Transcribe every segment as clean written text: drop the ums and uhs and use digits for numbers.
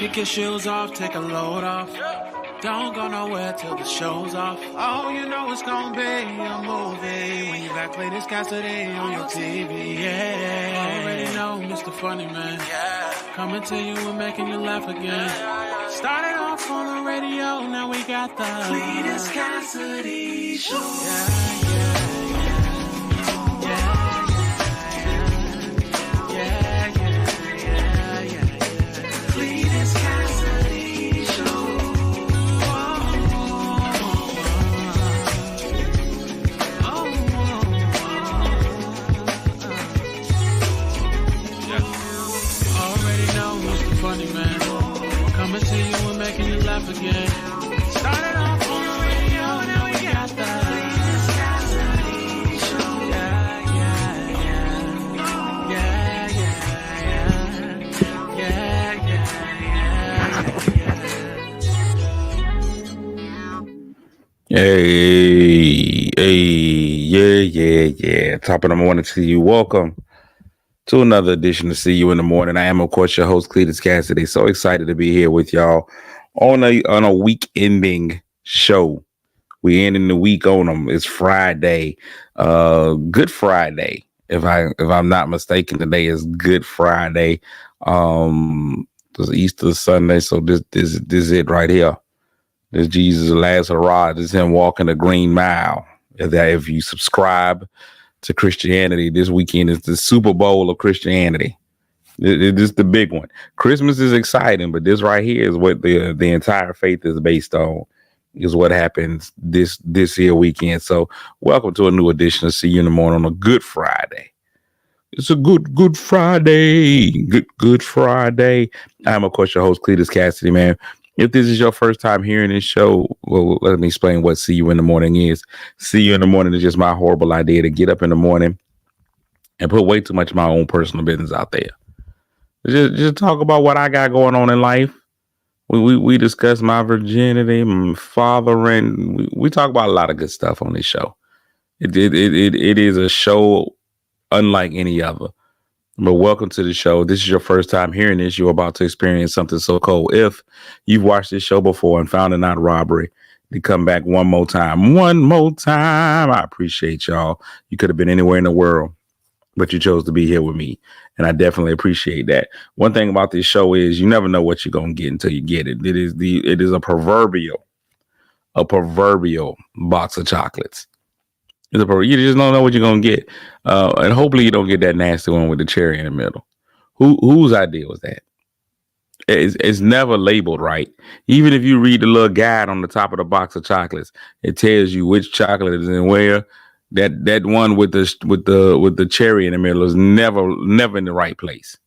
Kick your shoes off, take a load off. Don't go nowhere till the show's off. Oh, you know it's gonna be a movie when you got Cletus Cassidy on your TV. Yeah, already know Mr. Funny Man. Coming to you and making you laugh again. Started off on the radio, now we got the Cletus Cassidy Show. Again. Started off on the radio, now we got the Cletus Cassidy Show. Yeah. Top of the morning to you. Welcome to another edition of See You in the Morning. I am, of course, your host, Cletus Cassidy. So excited to be here with y'all on a week ending show. We ending the week on them. It's Friday, Good Friday. If I'm not mistaken, today is Good Friday. It's Easter Sunday, so this is it right here. This Jesus' last hurrah. This is him walking the green mile. If you subscribe to Christianity, this weekend is the Super Bowl of Christianity. This is the big one. Christmas is exciting, but this right here is what the entire faith is based on. Is what happens this here weekend. So welcome to a new edition of See You in the Morning on a Good Friday. It's a good Friday. Good Friday. I'm, of course, your host, Cletus Cassidy, man. If this is your first time hearing this show, well, let me explain what See You in the Morning is. See You in the Morning is just my horrible idea to get up in the morning and put way too much of my own personal business out there. Just talk about what I got going on in life. We discuss my virginity, my fathering. We talk about a lot of good stuff on this show. It is a show unlike any other. But welcome to the show. This is your first time hearing this. You're about to experience something so cold. If you've watched this show before and found it not robbery, to come back one more time. I appreciate y'all. You could have been anywhere in the world, but you chose to be here with me. And I definitely appreciate that. One thing about this show is you never know what you're going to get until you get it. It is a proverbial box of chocolates. You just don't know what you're going to get. And hopefully you don't get that nasty one with the cherry in the middle. Whose idea was that? It's never labeled right. Even if you read the little guide on the top of the box of chocolates, it tells you which chocolate is in where. That one with the cherry in the middle is never in the right place.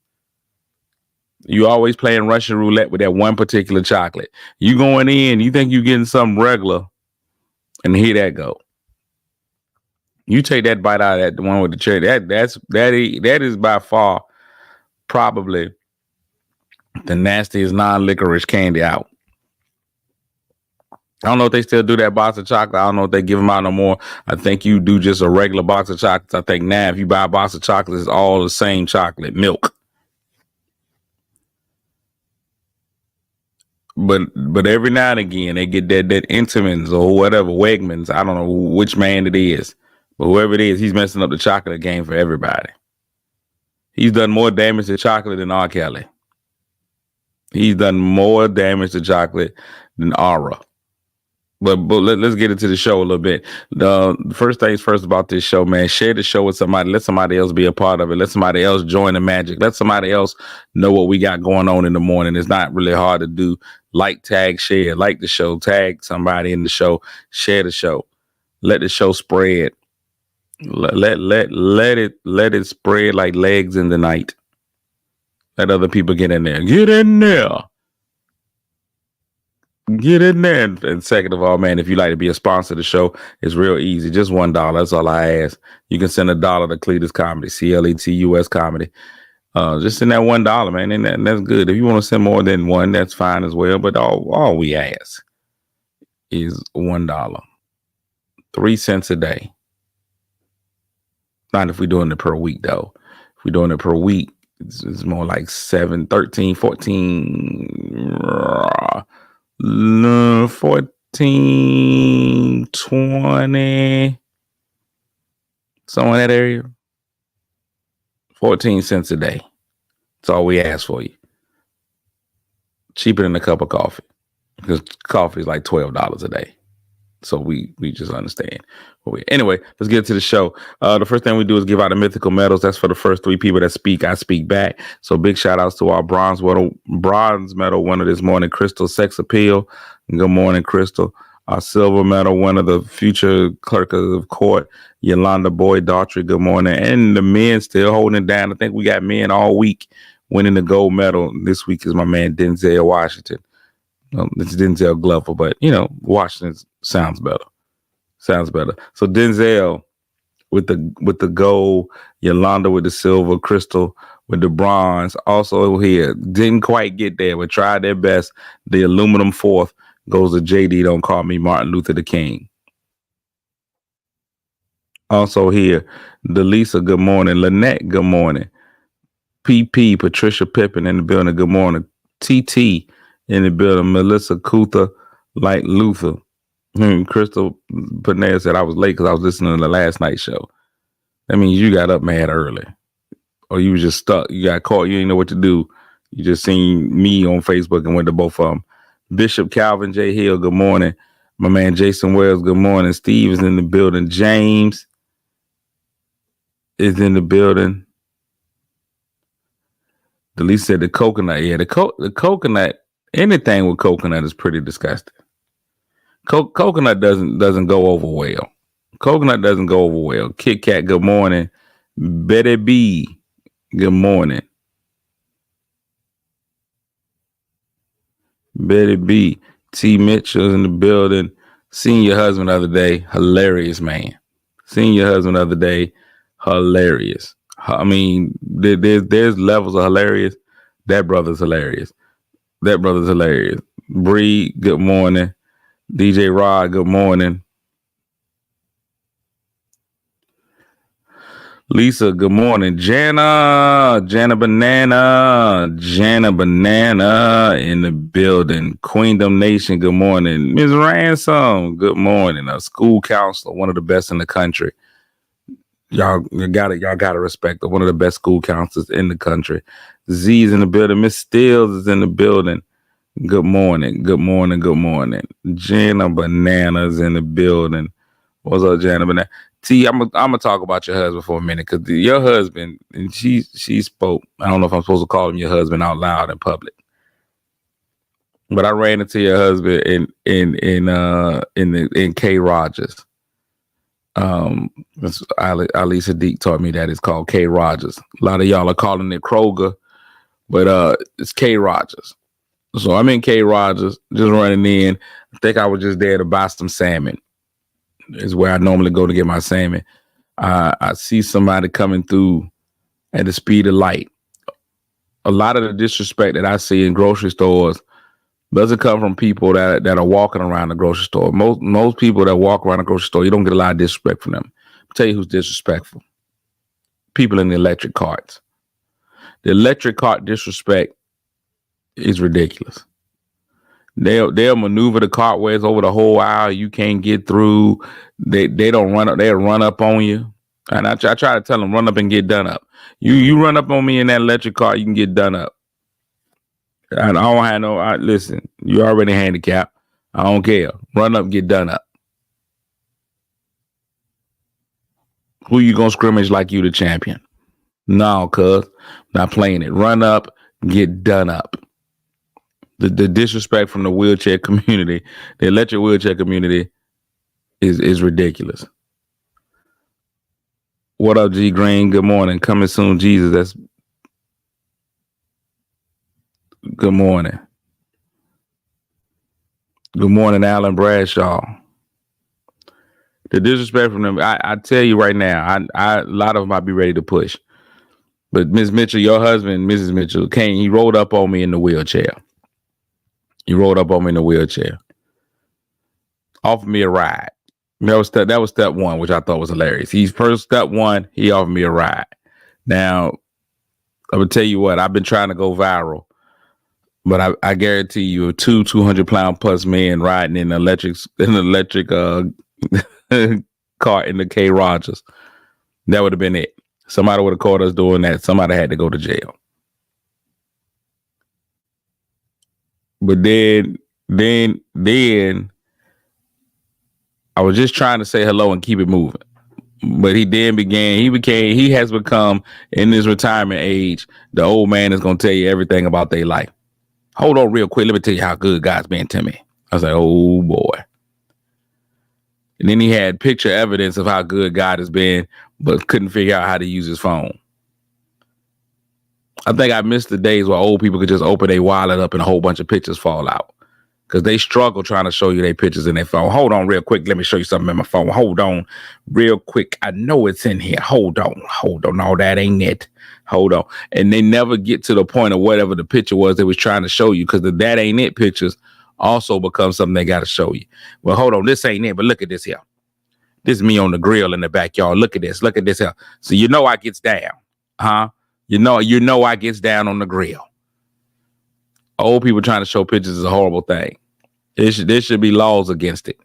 You always playing Russian roulette with that one particular chocolate. You going in, you think you getting something regular, and here that go. You take that bite out of that one with the cherry. That is by far probably the nastiest non-licorice candy out. I don't know if they still do that box of chocolate. I don't know if they give them out no more. I think you do just a regular box of chocolates. I think now if you buy a box of chocolates, it's all the same chocolate, milk. But every now and again, they get that Entenmann's or whatever, Wegmans. I don't know which man it is. But whoever it is, he's messing up the chocolate game for everybody. He's done more damage to chocolate than R. Kelly. He's done more damage to chocolate than Aura. But let's get into the show a little bit. The first things first about this show, man, share the show with somebody. Let somebody else be a part of it. Let somebody else join the magic. Let somebody else know what we got going on in the morning. It's not really hard to do. Like, tag, share. Like the show. Tag somebody in the show. Share the show. Let the show spread. Let it spread like legs in the night. Let other people get in there. Get in there. Get in there. And second of all, man, if you'd like to be a sponsor of the show, it's real easy. Just $1. That's all I ask. You can send $1 to Cletus Comedy, CLETUS Comedy. Just send that $1, man, and that's good. If you want to send more than one, that's fine as well. But all we ask is $1. 3 cents a day. Not if we're doing it per week, though. If we're doing it per week, It's more like 7, 13, 14, 14, 20, somewhere in that area. 14 cents a day. That's all we ask for you. Cheaper than a cup of coffee, because coffee is like $12 a day. So we just understand. Anyway, let's get to the show. The first thing we do is give out the mythical medals. That's for the first 3 people that speak. I speak back. So big shout outs to our bronze medal winner this morning, Crystal Sex Appeal. Good morning, Crystal. Our silver medal winner, the future clerk of court, Yolanda Boyd Daughtry. Good morning. And the men still holding it down. I think we got men all week winning the gold medal. This week is my man Denzel Washington. It's Denzel Glover, but Washington sounds better. So Denzel with the gold, Yolanda with the silver, Crystal with the bronze. Also here, didn't quite get there, but tried their best. The aluminum fourth goes to JD. Don't call me Martin Luther the King. Also here, Delisa, good morning. Lynette, good morning. PP, Patricia Pippin in the building, good morning. TT in the building, Melissa Kutha, like Luther. Crystal Panea said I was late because I was listening to the last night show. That means you got up mad early, or you was just stuck. You got caught. You didn't know what to do. You just seen me on Facebook and went to both of them. Bishop Calvin J. Hill, good morning. My man Jason Wells, good morning. Steve is in the building. James is in the building. Delise said the coconut. Yeah, the coconut. Anything with coconut is pretty disgusting. Coconut doesn't go over well. Coconut doesn't go over well. Kit Kat, good morning. Betty B, good morning. Betty B. T. Mitchell's in the building. Seen your husband the other day. Hilarious, man. Seen your husband the other day. Hilarious. I mean, there's levels of hilarious. That brother's hilarious. Bree, good morning. DJ Rod, good morning. Lisa, good morning. Jana Banana in the building. Queendom Nation, good morning. Ms. Ransom, good morning. A school counselor, one of the best in the country. Y'all gotta respect her. One of the best school counselors in the country. Z's in the building. Miss Stills is in the building. Good morning. Jana Banana's in the building. What's up, Jana Banana? T, I'm gonna talk about your husband for a minute, because your husband, and she spoke. I don't know if I'm supposed to call him your husband out loud in public, but I ran into your husband in K Rogers. Ali Sadiq taught me that it's called K Rogers. A lot of y'all are calling it Kroger, but it's K Rogers. So I'm in K Rogers, just running in. I think I was just there to buy some salmon. Is where I normally go to get my salmon. I see somebody coming through at the speed of light. A lot of the disrespect that I see in grocery stores doesn't come from people that are walking around the grocery store. Most people that walk around the grocery store, you don't get a lot of disrespect from them. I'll tell you who's disrespectful. People in the electric carts. The electric cart disrespect is ridiculous. They'll maneuver the cartways over the whole aisle. You can't get through. They don't run up. They'll run up on you. And I try to tell them, run up and get done up. You run up on me in that electric car, you can get done up. And I don't have listen, you already handicapped. I don't care. Run up, get done up. Who you gonna scrimmage like you the champion? No, cuz. Not playing it. Run up, get done up. The disrespect from the wheelchair community, the electric wheelchair community, is ridiculous. What up, G Green? Good morning. Coming soon, Jesus. That's good morning. Good morning, Alan Bradshaw. The disrespect from them, I tell you right now, a lot of them might be ready to push. But Ms. Mitchell, your husband, Mrs. Mitchell, he rolled up on me in the wheelchair. Offered me a ride. That was step one, which I thought was hilarious. He's first step one, he offered me a ride. Now, I'm gonna tell you what, I've been trying to go viral, but I guarantee you, 200-pound plus men riding in an electric car in the K Rogers, that would have been it. Somebody would have caught us doing that. Somebody had to go to jail. But then I was just trying to say hello and keep it moving. But he has become, in his retirement age, the old man is going to tell you everything about their life. Hold on real quick. Let me tell you how good God's been to me. I was like, oh boy. And then he had picture evidence of how good God has been, but couldn't figure out how to use his phone. I think I missed the days where old people could just open their wallet up and a whole bunch of pictures fall out. Because they struggle trying to show you their pictures in their phone. Hold on real quick. Let me show you something in my phone. Hold on real quick. I know it's in here. Hold on. No, that ain't it. Hold on. And they never get to the point of whatever the picture was they was trying to show you, because the that ain't it pictures also become something they got to show you. Well, hold on. This ain't it, but look at this here. This is me on the grill in the backyard. Look at this. Look at this here. So you know I gets down. Huh? You know I gets down on the grill. Old people trying to show pictures is a horrible thing. There should be laws against it.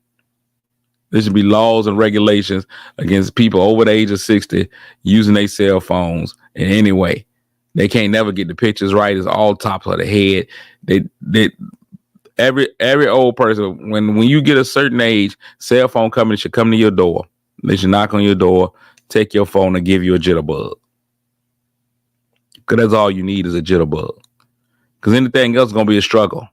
There should be laws and regulations against people over the age of 60 using their cell phones in any way. They can't never get the pictures right. It's all tops of the head. Every old person, when you get a certain age, cell phone company should come to your door. They should knock on your door, take your phone, and give you a jitterbug. Because that's all you need is a jitterbug. Because anything else is gonna be a struggle.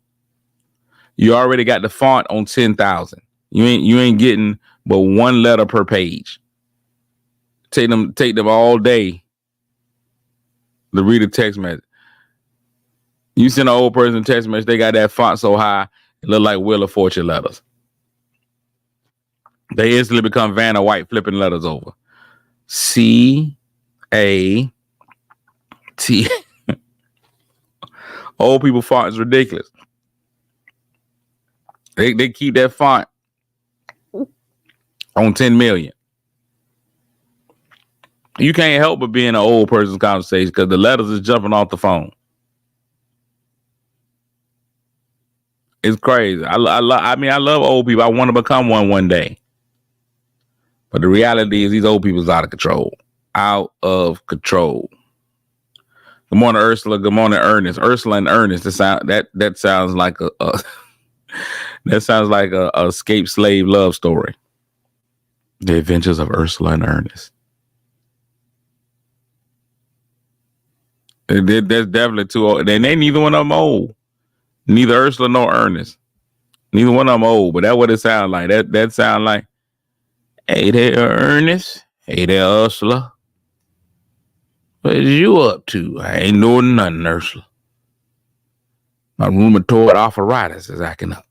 You already got the font on 10,000. You ain't getting but one letter per page. Take them all day to read a text message. You send an old person a text message, they got that font so high, it look like Wheel of Fortune letters. They instantly become Vanna White flipping letters over. C-A-T. Old people font is ridiculous. They keep that font on 10 million. You can't help but be in an old person's conversation because the letters is jumping off the phone. It's crazy. I love old people. I want to become one day. But the reality is these old people's out of control. Out of control. Good morning, Ursula. Good morning, Ernest. Ursula and Ernest. That sounds like a escaped slave love story. The Adventures of Ursula and Ernest. That's definitely too old. And they neither one of them old. Neither Ursula nor Ernest. Neither one of them old. But that's what it sounds like. That sounds like, hey there, Ernest. Hey there, Ursula. What is you up to? I ain't doing nothing, Ursula. My rheumatoid arthritis is acting up.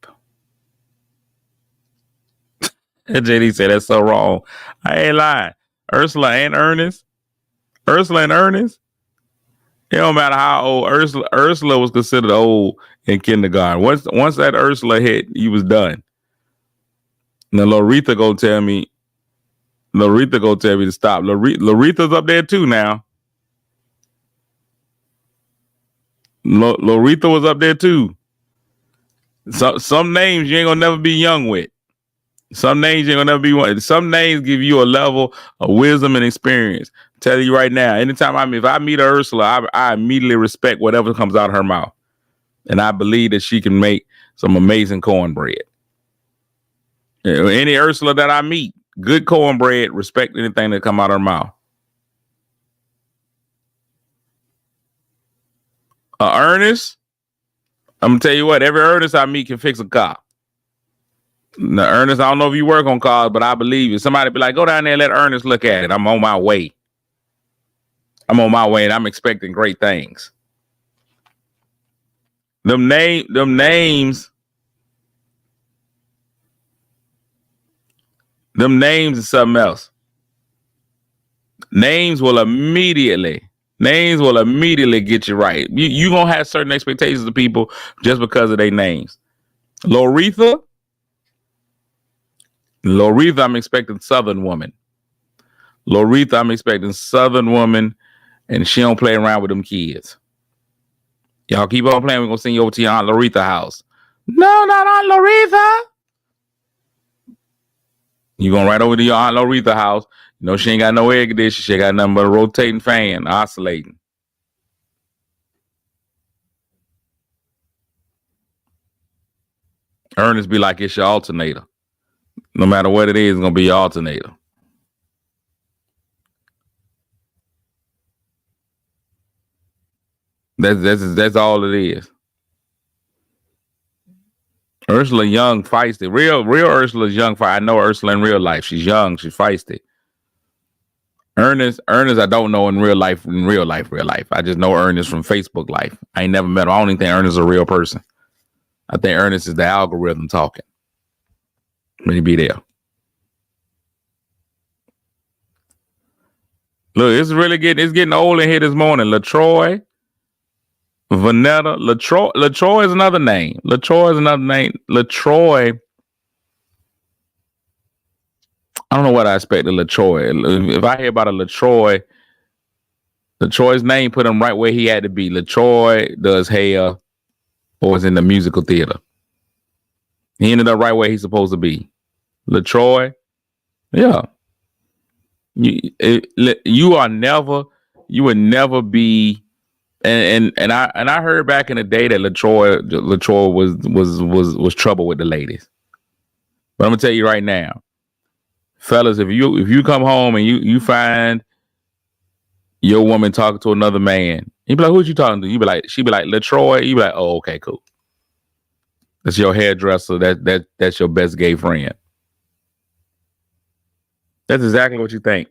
JD said that's so wrong. I ain't lying. Ursula and Ernest. It don't matter how old Ursula was considered old in kindergarten. Once that Ursula hit, you was done. Now Loretha go tell me to stop. Loretha's up there too now. Loretha was up there too. Some names you ain't gonna never be young with. Some names you ain't gonna never be one. Some names give you a level of wisdom and experience. I'm telling you right now, anytime if I meet Ursula, I immediately respect whatever comes out of her mouth. And I believe that she can make some amazing cornbread. Any Ursula that I meet, good cornbread, respect anything that come out of her mouth. Ernest, I'm gonna tell you what, every Ernest I meet can fix a car. Now, Ernest, I don't know if you work on cars, but I believe you. Somebody be like, go down there and let Ernest look at it. I'm on my way. And I'm expecting great things. Them names is something else. Names will immediately get you right. You gonna have certain expectations of people just because of their names. Loretha, I'm expecting Southern woman. and she don't play around with them kids. Y'all keep on playing. We're gonna send you over to your Aunt Laretha house. No, not Aunt Laretha. You going right over to your Aunt Laretha house. You know she ain't got no air conditioner. She ain't got nothing but a rotating fan, oscillating. Ernest be like it's your alternator. No matter what it is, it's gonna be your alternator. That's all it is. Ursula Young feisty. Real Ursula's young. I know Ursula in real life. She's young. She's feisty. Ernest, I don't know in real life. Real life. I just know Ernest from Facebook life. I ain't never met him. I don't even think Ernest is a real person. I think Ernest is the algorithm talking. Let me be there. Look, it's getting old in here this morning. LaTroy, Vanetta, LaTroy is another name. LaTroy. I don't know what I expected LaTroy. If I hear about a LaTroy's name put him right where he had to be. LaTroy does hair or is in the musical theater. He ended up right where he's supposed to be. LaTroy, yeah. You would never be, and I heard back in the day that LaTroy was trouble with the ladies. But I'm gonna tell you right now, fellas, if you come home and you find your woman talking to another man, you be like, who's you talking to? She'd be like LaTroy. You be like, oh, okay, cool. That's your hairdresser. That's your best gay friend. That's exactly what you think.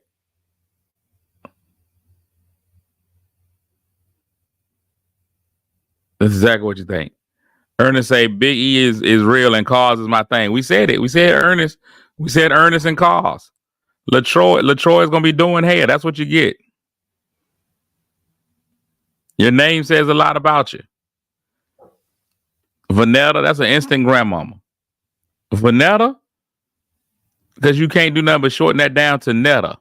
That's exactly what you think. Ernest say Big E is real and cause is my thing. We said it. We said Ernest. We said Ernest and cause. LaTroy is gonna be doing hair. That's what you get. Your name says a lot about you. Vanetta, that's an instant grandmama. Vanetta, because you can't do nothing but shorten that down to Netta.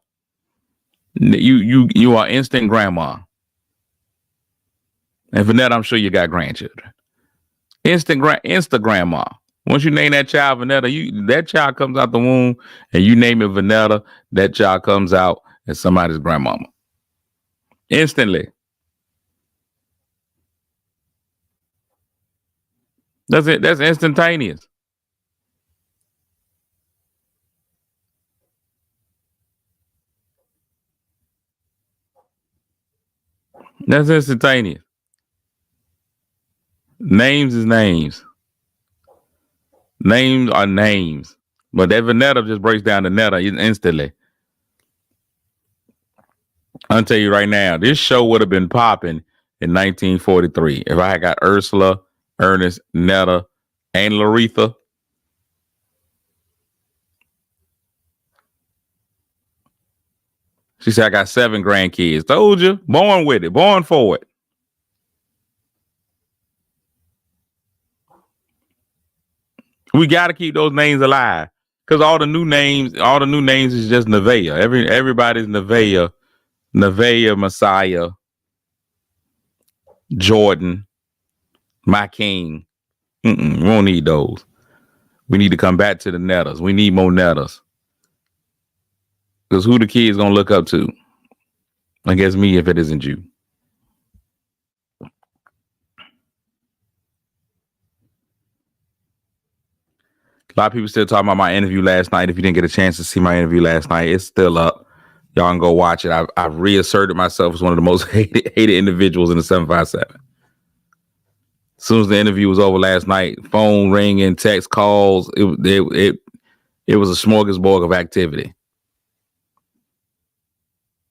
You are instant grandma. And Vanetta, I'm sure you got grandchildren. Instant grandma. Once you name that child Vanetta, that child comes out the womb, and you name it Vanetta, that child comes out as somebody's grandmama. Instantly. That's it. That's instantaneous. That's instantaneous. Names is names. Names are names. But that Vanetta just breaks down the Netta instantly. I'll tell you right now, this show would have been popping in 1943 if I had got Ursula, Ernest, Netta, and Laretha. She said, I got 7 grandkids. Told you. Born with it. Born for it. We got to keep those names alive. Because all the new names is just Nevaeh. Everybody's Nevaeh. Nevaeh, Messiah, Jordan, my king. We don't need those. We need to come back to the Nettas. We need more Nettas. Because who the kids gonna look up to? I guess me if it isn't you. A lot of people still talking about my interview last night. If you didn't get a chance to see my interview last night, it's still up. Y'all can go watch it. I've reasserted myself as one of the most hated individuals in the 757. As soon as the interview was over last night, phone ringing, text calls, it was a smorgasbord of activity.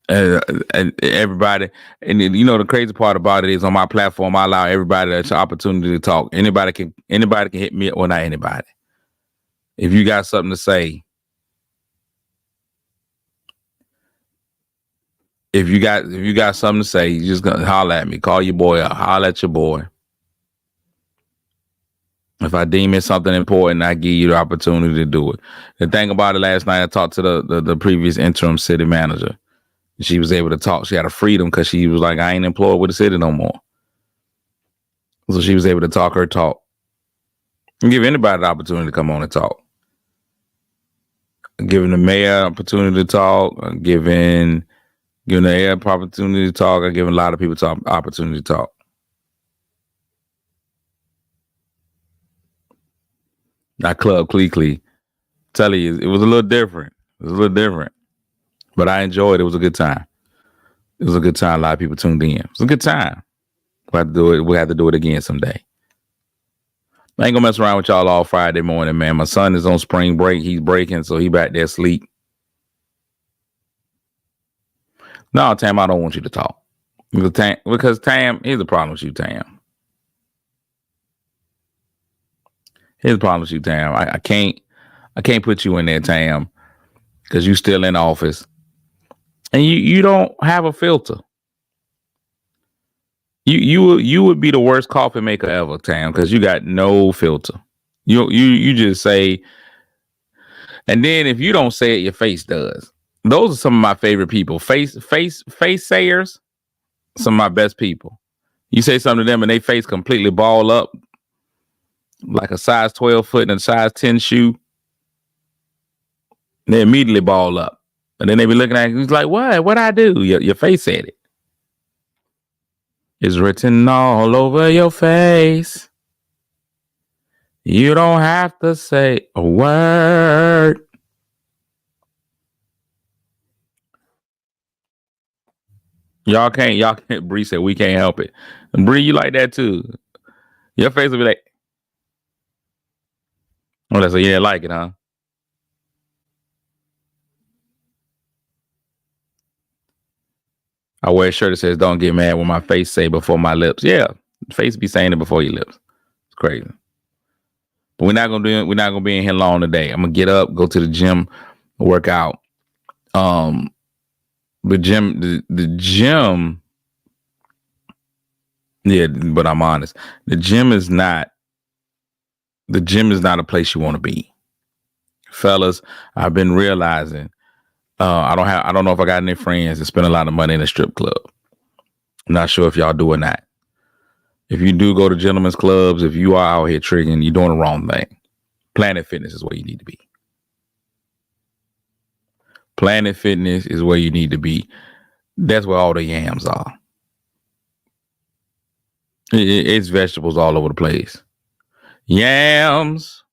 And everybody, and you know the crazy part about it is on my platform, I allow everybody the opportunity to talk. Anybody can hit me, or not anybody. If you got something to say, if you got something to say, you just gonna holler at me. Call your boy up. Holler at your boy. If I deem it something important, I give you the opportunity to do it. The thing about it, last night I talked to the previous interim city manager. She was able to talk. She had a freedom because she was like, I ain't employed with the city no more. So she was able to talk her talk and give anybody the opportunity to come on and talk. Giving the mayor an opportunity to talk, giving the air opportunity to talk, and giving a lot of people opportunity to talk. That Club Clee, tell you, it was a little different. But I enjoyed it. It was a good time. A lot of people tuned in. It was a good time. We have to do it. We have to do it again someday. I ain't gonna mess around with y'all all Friday morning, man. My son is on spring break. He's breaking, so he back there asleep. No, Tam, I don't want you to talk. Because Tam, here's the problem with you, Tam. I can't put you in there, Tam, because you still in office. And you don't have a filter. You would be the worst coffee maker ever, Tam, because you got no filter. You just say, and then if you don't say it, your face does. Those are some of my favorite people. Face sayers, some of my best people. You say something to them and they face completely ball up like a size 12 foot and a size 10 shoe. They immediately ball up. And then they be looking at you like, what? What'd I do? Your face said it. It's written all over your face. You don't have to say a word. Y'all can't, Bree said we can't help it. And Bree, you like that too. Your face will be like, oh, that's so you didn't like it, huh? I wear a shirt that says don't get mad when my face say before my lips. Yeah. Face be saying it before your lips. It's crazy. But we're not gonna be in here long today. I'm gonna get up, go to the gym, work out. The gym. Yeah, but I'm honest. The gym is not a place you want to be. Fellas, I've been realizing I don't know if I got any friends that spend a lot of money in a strip club. I'm not sure if y'all do or not. If you do go to gentlemen's clubs, if you are out here triggering, you're doing the wrong thing. Planet Fitness is where you need to be. Planet Fitness is where you need to be. That's where all the yams are. It's vegetables all over the place. Yams.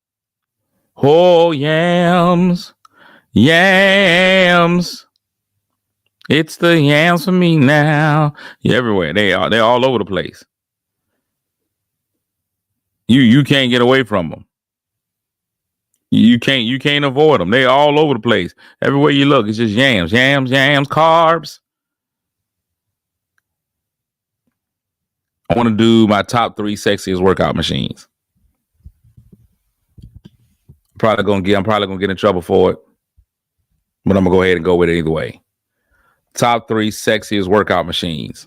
Oh, yams. Yams. It's the yams for me now. You're everywhere. They're all over the place. You can't get away from them. You can't avoid them. They're all over the place. Everywhere you look, it's just yams, carbs. I want to do my top 3 sexiest workout machines. I'm probably gonna get in trouble for it, but I'm gonna go ahead and go with it either way. Top 3 sexiest workout machines.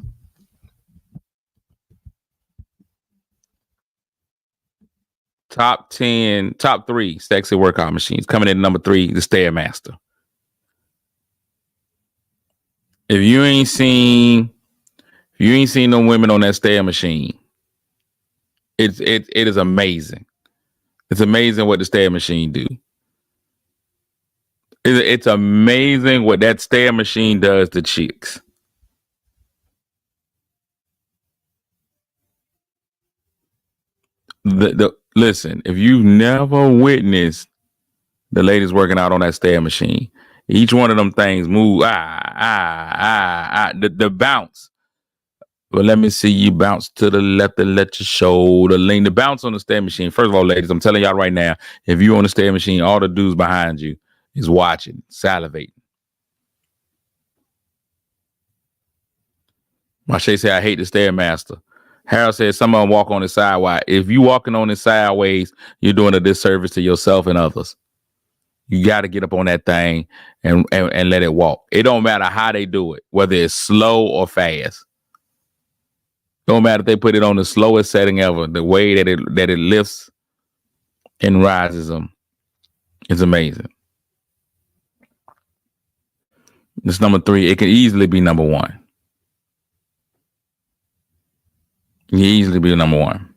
Top 3 sexy workout machines. Coming in number 3, the Stairmaster. If you ain't seen no women on that stair machine, it is amazing. It's amazing what the stair machine do. It's amazing what that stair machine does to chicks. Listen, if you've never witnessed the ladies working out on that stair machine, each one of them things move. The bounce. Well, let me see you bounce to the left and let your shoulder lean. The bounce on the stair machine. First of all, ladies, I'm telling y'all right now, if you're on the stair machine, all the dudes behind you is watching, salivating. Mache say, I hate the Stairmaster. Harold said, some of them walk on the sidewise. If you walking on the sideways, you're doing a disservice to yourself and others. You got to get up on that thing and let it walk. It don't matter how they do it, whether it's slow or fast. Don't matter if they put it on the slowest setting ever. The way that it lifts and rises them is amazing. It's number 3. It can easily be number 1. It can easily be number 1.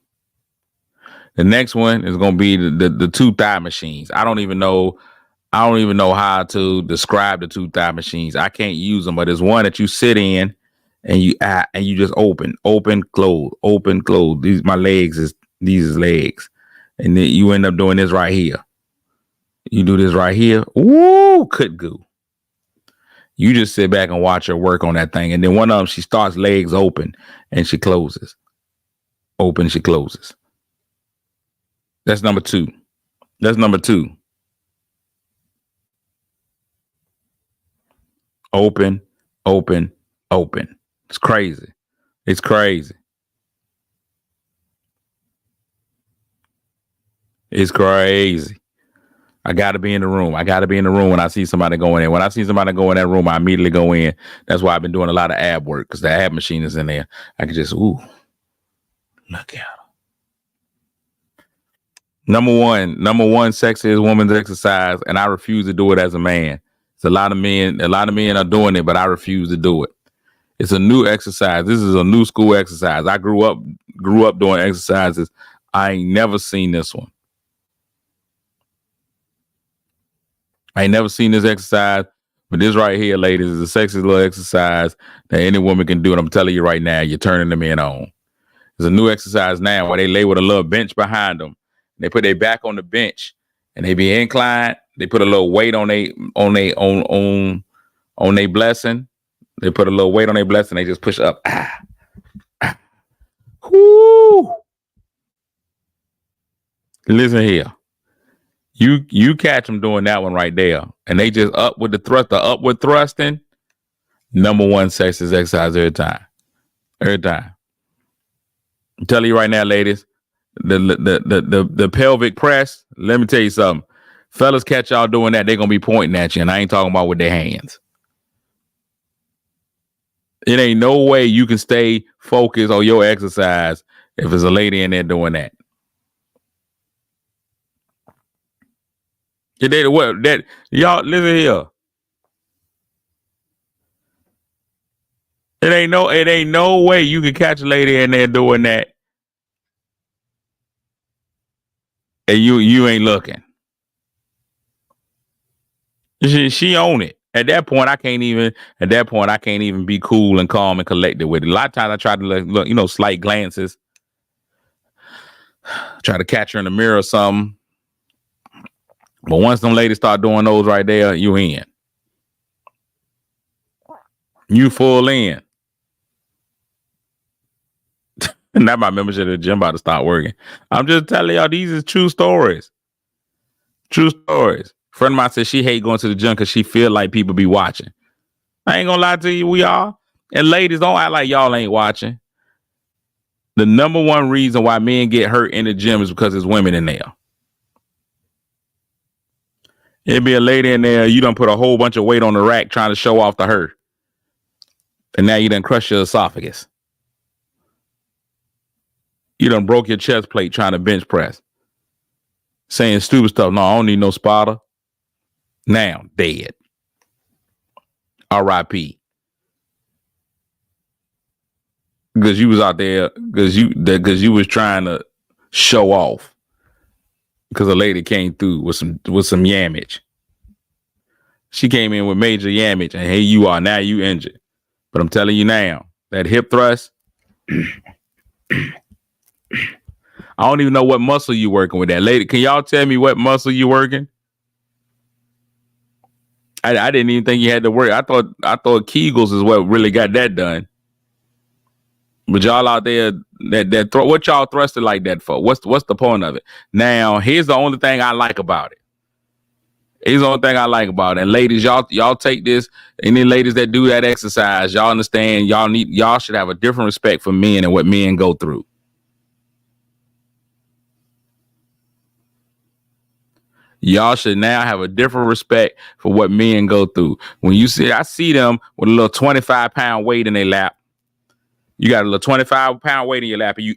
The next one is gonna be the two thigh machines. I don't even know how to describe the two thigh machines. I can't use them, but it's one that you sit in and you just open, close, open, close. These is legs. And then you end up doing this right here. You do this right here. Ooh, could go. You just sit back and watch her work on that thing. And then one of them, she starts legs open and she closes. Open, she closes. That's number 2. That's number 2. Open, open, open. It's crazy. It's crazy. It's crazy. I got to be in the room. I got to be in the room when I see somebody going in. When I see somebody go in that room, I immediately go in. That's why I've been doing a lot of ab work, because the ab machine is in there. I can just, look at her. Number one sexiest woman's exercise, and I refuse to do it as a man. It's a lot of men are doing it, but I refuse to do it. It's a new exercise. This is a new school exercise. I grew up doing exercises. I ain't never seen this one. I ain't never seen this exercise, but this right here, ladies, is the sexiest little exercise that any woman can do. And I'm telling you right now, you're turning the men on. There's a new exercise now where they lay with a little bench behind them. They put their back on the bench and they be inclined. They put a little weight on their blessing. They put a little weight on their blessing. They just push up. Whoo! Listen here. You catch them doing that one right there, and they just up with the upward thrusting. Number 1 sexiest exercise every time. Every time. I'm telling you right now, ladies, the pelvic press. Let me tell you something. Fellas catch y'all doing that, they're gonna be pointing at you, and I ain't talking about with their hands. It ain't no way you can stay focused on your exercise if there's a lady in there doing that. Y'all listen here. It ain't no way you can catch a lady in there doing that, and you ain't looking. She own it. At that point, I can't even be cool and calm and collected with it. A lot of times I try to look, slight glances, try to catch her in the mirror or something. But once them ladies start doing those right there, you in. You full in. Now my membership at the gym about to start working. I'm just telling y'all, these is true stories. True stories. Friend of mine said she hate going to the gym because she feel like people be watching. I ain't gonna lie to you, we are. And ladies, don't act like y'all ain't watching. The number 1 reason why men get hurt in the gym is because there's women in there. It'd be a lady in there, you done put a whole bunch of weight on the rack trying to show off to her. And now you done crushed your esophagus. You done broke your chest plate trying to bench press. Saying stupid stuff. No, I don't need no spotter. Now, dead. R.I.P. Because you was out there, because you was trying to show off. Because a lady came through with some yamage. She came in with major yamage, and here you are, now you injured. But I'm telling you now, that hip thrust, I don't even know what muscle you working with that lady. Can y'all tell me what muscle you working? I didn't even think you had to work. I thought Kegels is what really got that done. But y'all out there what y'all thrusted like that for? What's the point of it? Now, here's the only thing I like about it. Here's the only thing I like about it. And ladies, y'all take this. Any ladies that do that exercise, y'all understand y'all should have a different respect for men and what men go through. Y'all should now have a different respect for what men go through. When I see them with a little 25-pound weight in their lap. You got a little 25-pound weight in your lap, and you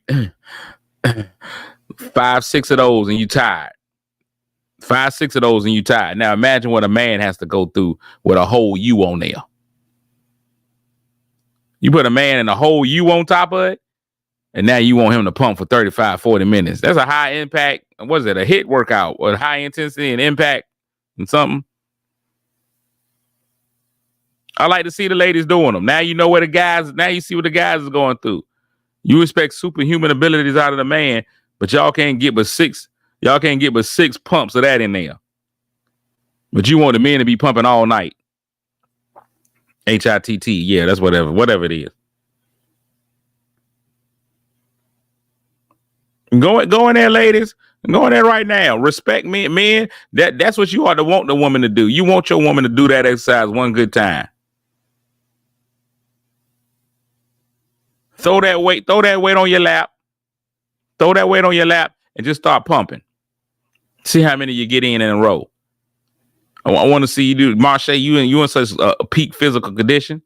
5, 6 of those, and you tired. 5, 6 of those, and you tired. Now imagine what a man has to go through with a whole you on there. You put a man in a hole you on top of it, and now you want him to pump for 35, 40 minutes. That's a high impact. What is it? A hit workout or high intensity and impact and something. I like to see the ladies doing them. Now you know where the guys, now you see what the guys is going through. You expect superhuman abilities out of the man, but y'all can't get but six pumps of that in there. But you want the men to be pumping all night. HITT, yeah, that's whatever it is. Go in there, ladies. Go in there right now. Respect men. That's what you ought to want the woman to do. You want your woman to do that exercise one good time. Throw that weight on your lap. Throw that weight on your lap and just start pumping. See how many you get in a row. I want to see you do. Marche, you in such a peak physical condition.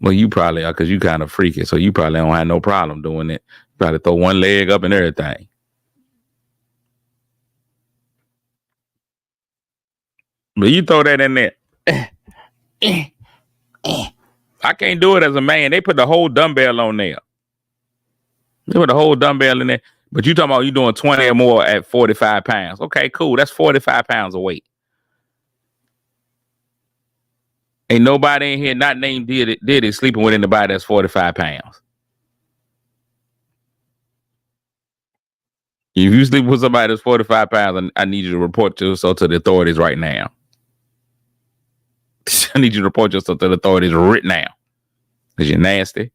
Well, you probably are because you kind of freaky, so you probably don't have no problem doing it. You probably throw one leg up and everything. But you throw that in there. I can't do it as a man. They put the whole dumbbell on there. They put the whole dumbbell in there. But you talking about you doing 20 or more at 45 pounds. Okay, cool. That's 45 pounds of weight. Ain't nobody in here not named Diddy sleeping with anybody that's 45 pounds. If you sleep with somebody that's 45 pounds, I need you to report yourself to the authorities right now. I need you to report yourself to the authorities right now. Because you're nasty.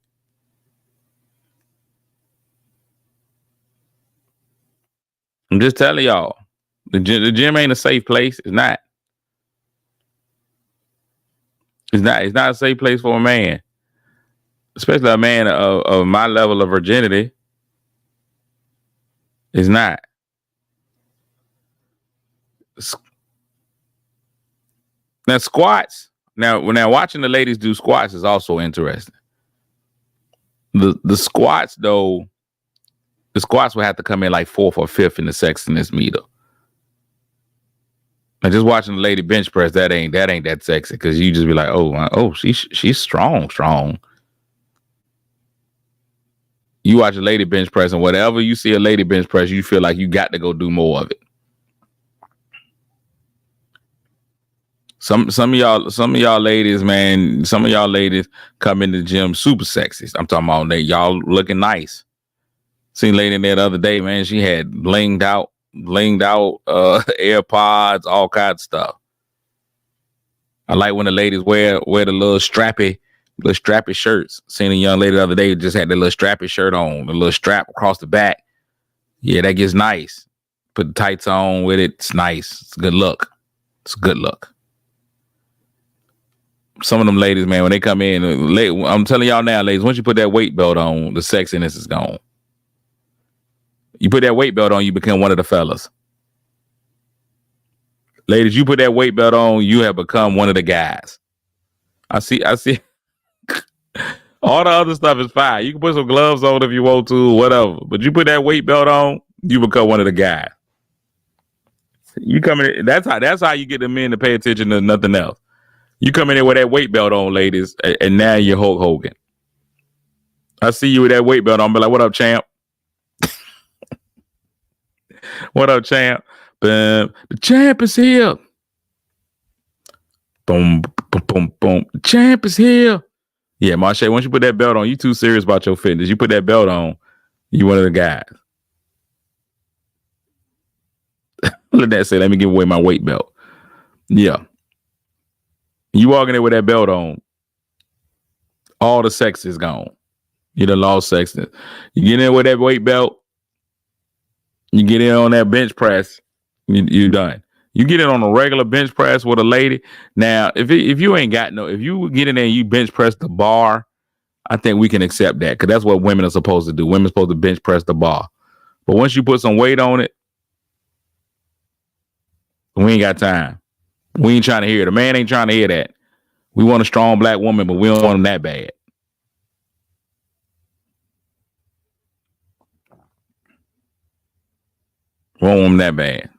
I'm just telling y'all. The gym ain't a safe place. It's not. It's not a safe place for a man. Especially a man of my level of virginity. It's not. Now squats. Now watching the ladies do squats is also interesting. The squats though, the squats will have to come in like 4th or 5th in the sexiness meter. And just watching the lady bench press, that ain't that sexy because you just be like, oh, she's strong. You watch a lady bench press, and whatever you see a lady bench press, you feel like you got to go do more of it. Some of y'all ladies, man, some of y'all ladies come in the gym super sexy. I'm talking about y'all looking nice. Seen a lady in there the other day, man. She had blinged out AirPods, all kinds of stuff. I like when the ladies wear the little strappy shirts. Seen a young lady the other day just had the little strappy shirt on, the little strap across the back. Yeah, that gets nice. Put the tights on with it. It's nice. It's a good look. Some of them ladies, man, when they come in, I'm telling y'all now, ladies, once you put that weight belt on, the sexiness is gone. You put that weight belt on, you become one of the fellas. Ladies, you put that weight belt on, you have become one of the guys. I see. All the other stuff is fine. You can put some gloves on if you want to, whatever. But you put that weight belt on, you become one of the guys. You come in. That's how you get the men to pay attention to nothing else. You come in there with that weight belt on, ladies, and now you're Hulk Hogan. I see you with that weight belt on, be like, "What up, champ? What up, champ? Boom. The champ is here. Boom, boom, boom, boom. The champ is here." Yeah, Marche, once you put that belt on, you too serious about your fitness. You put that belt on, you one of the guys. Let that say, let me give away my weight belt. Yeah. You walking in with that belt on, all the sex is gone. You done lost sexiness. You get in with that weight belt, you get in on that bench press, you done. You get in on a regular bench press with a lady. Now, if you ain't got if you get in there and you bench press the bar, I think we can accept that because that's what women are supposed to do. Women are supposed to bench press the bar. But once you put some weight on it, we ain't got time. We ain't trying to hear it. A man ain't trying to hear that. We want a strong black woman, but we don't want them that bad. We don't want them that bad.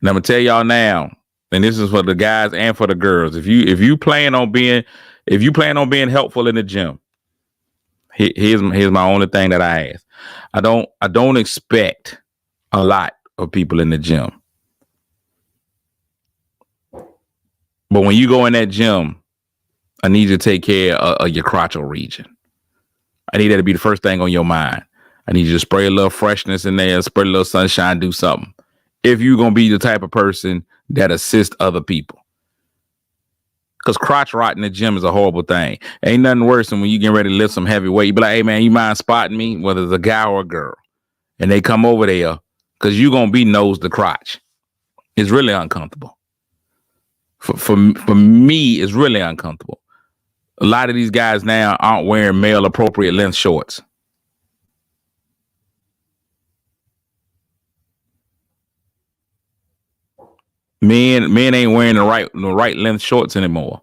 And I'm gonna tell y'all now, and this is for the guys and for the girls. If you plan on being, If you plan on being helpful in the gym, here's my only thing that I ask. I don't expect a lot of people in the gym. But when you go in that gym, I need you to take care of your crotchal region. I need that to be the first thing on your mind. I need you to spray a little freshness in there, spray a little sunshine, do something. If you're going to be the type of person that assists other people. Because crotch rot in the gym is a horrible thing. Ain't nothing worse than when you get ready to lift some heavy weight. You be like, hey, man, you mind spotting me? Whether it's a guy or a girl. And they come over there because you're going to be nose to crotch. It's really uncomfortable. For me, it's really uncomfortable. A lot of these guys now aren't wearing male appropriate length shorts. Men ain't wearing the right length shorts anymore.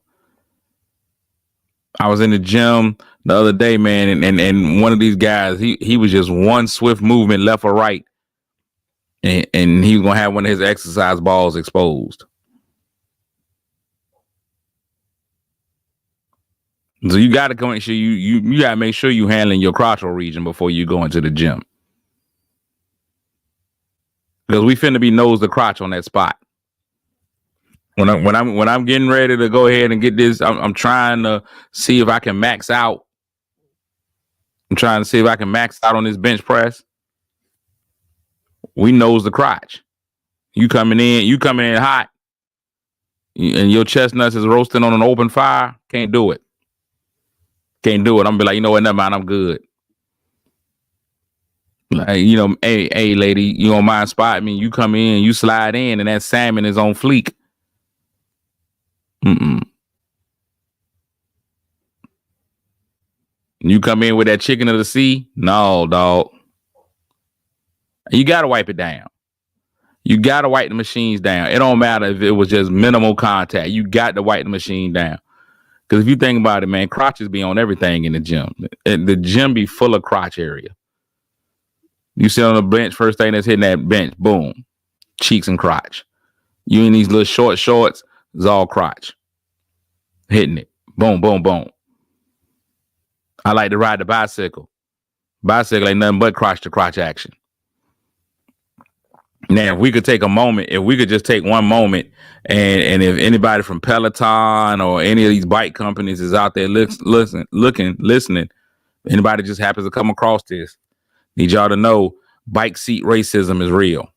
I was in the gym the other day, man, and one of these guys, he was just one swift movement left or right, and he was gonna have one of his exercise balls exposed. So you got to make sure you got to make sure you handling your crotchal region before you go into the gym, because we finna be nose to crotch on that spot. When I'm getting ready to go ahead and get this, I'm trying to see if I can max out. I'm trying to see if I can max out on this bench press. We nose the crotch. You coming in hot, and your chestnuts is roasting on an open fire. Can't do it. I'm gonna be like, you know what? Never mind. I'm good. Like, hey, lady, you don't mind spotting me? You come in, you slide in, and that salmon is on fleek. You come in with that chicken of the sea? No, dog. You got to wipe it down. You got to wipe the machines down. It don't matter if it was just minimal contact. You got to wipe the machine down. Because if you think about it, man, crotches be on everything in the gym. The gym be full of crotch area. You sit on the bench, first thing that's hitting that bench, boom, cheeks and crotch. You in these little short shorts, it's all crotch. Hitting it. Boom, boom, boom. I like to ride the bicycle. Bicycle ain't nothing but crotch to crotch action. Now, if we could take a moment, if we could just take one moment, and if anybody from Peloton or any of these bike companies is out there listening, anybody just happens to come across this, need y'all to know bike seat racism is real.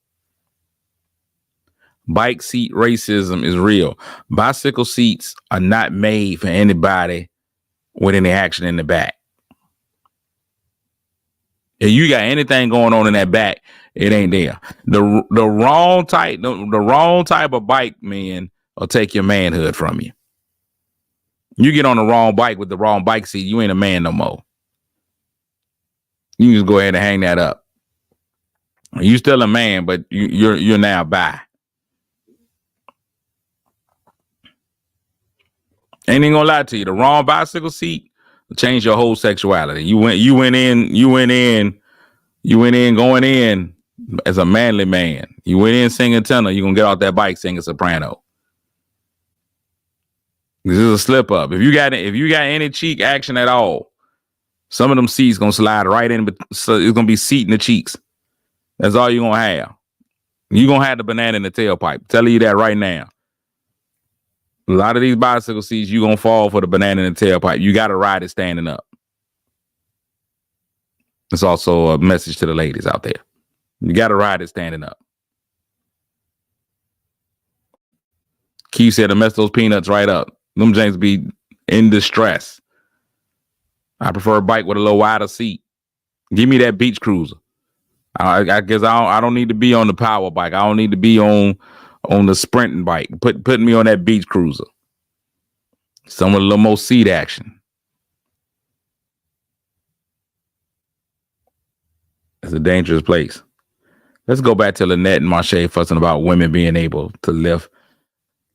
Bike seat racism is real. Bicycle seats are not made for anybody with any action in the back. If you got anything going on in that back, it ain't there. The wrong type of bike, man, will take your manhood from you. You get on the wrong bike with the wrong bike seat, you ain't a man no more. You just go ahead and hang that up. You still a man, but you're now bi. Ain't even gonna lie to you. The wrong bicycle seat will change your whole sexuality. You went in going in as a manly man. You went in singing tenor. You're gonna get off that bike singing soprano. This is a slip up. If you got any cheek action at all, some of them seats gonna slide right in, but so it's gonna be seat in the cheeks. That's all you're gonna have. You're gonna have the banana in the tailpipe. Telling you that right now. A lot of these bicycle seats, you're going to fall for the banana in the tailpipe. You got to ride it standing up. It's also a message to the ladies out there. You got to ride it standing up. Keith said to mess those peanuts right up. Them James be in distress. I prefer a bike with a little wider seat. Give me that beach cruiser. I guess I don't need to be on the power bike. I don't need to be on the sprinting bike, putting me on that beach cruiser. Some with a little more seat action. It's a dangerous place. Let's go back to Lynette and Marche fussing about women being able to lift.